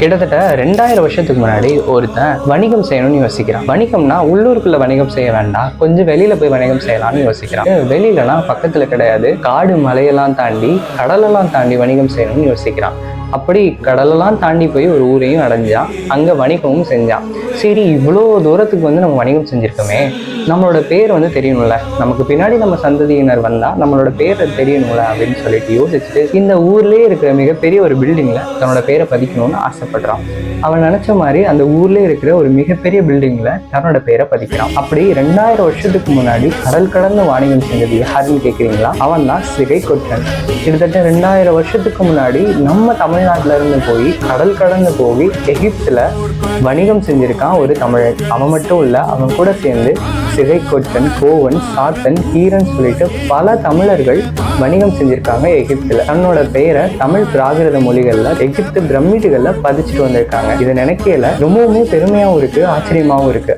கிட்டத்தட்ட 2000 வருஷத்துக்கு முன்னாடி ஒருத்தன் வணிகம் செய்யணும்னு யோசிக்கிறான். வணிகம்னா உள்ளூருக்குள்ள வணிகம் செய்ய வேண்டாம், கொஞ்சம் வெளியில போய் வணிகம் செய்யலாம்னு யோசிக்கிறான். வெளியிலலாம் பக்கத்துல கிடையாது, காடு மலையெல்லாம் தாண்டி கடலெல்லாம் தாண்டி வணிகம் செய்யணும்னு யோசிக்கிறான். அப்படி கடலெல்லாம் தாண்டி போய் ஒரு ஊரையும் அடைஞ்சான், அங்க வணிகமும் செஞ்சான். சரி, இவ்வளோ தூரத்துக்கு நம்ம வணிகம் செஞ்சிருக்கோமே, நம்மளோட பேர் தெரியணும்ல, நமக்கு பின்னாடி நம்ம சந்ததியினர் வந்தா நம்மளோட பேரை தெரியணும்ல அப்படின்னு சொல்லிட்டு யோசிச்சுட்டு இந்த ஊர்லயே இருக்கிற மிகப்பெரிய ஒரு பில்டிங்ல தன்னோட பேரை பதிக்கணும்னு ஆசைப்படுறான். அவன் நினைச்ச மாதிரி அந்த ஊர்லயே இருக்கிற ஒரு மிகப்பெரிய பில்டிங்ல தன்னோட பேரை பதிக்கிறான். அப்படி 2000 வருஷத்துக்கு முன்னாடி கடல் கடந்து வாணிகம் செஞ்சது யாருன்னு கேட்குறீங்களா? அவன் தான் சிகை கொற்றன். கிட்டத்தட்ட 2000 வருஷத்துக்கு முன்னாடி நம்ம தமிழ்நாட்டுல இருந்து போய் கடல் கடந்து போய் எகிப்துல வணிகம் செஞ்சிருக்கான் ஒரு தமிழன். அவன் மட்டும் இல்ல, அவன் கூட சேர்ந்து சிகை கொற்றன், கோவன், சாத்தன், கீரன் சொல்லிட்டு பல தமிழர்கள் வணிகம் செஞ்சிருக்காங்க எகிப்துல. தன்னோட பெயரை தமிழ் பிராகிருத மொழிகள்ல எகிப்து பிரமிடுகள்ல பதிச்சுட்டு வந்திருக்காங்க. இதை நினைக்கையில ரொம்பவுமே பெருமையாவும் இருக்கு, ஆச்சரியமாவும் இருக்கு.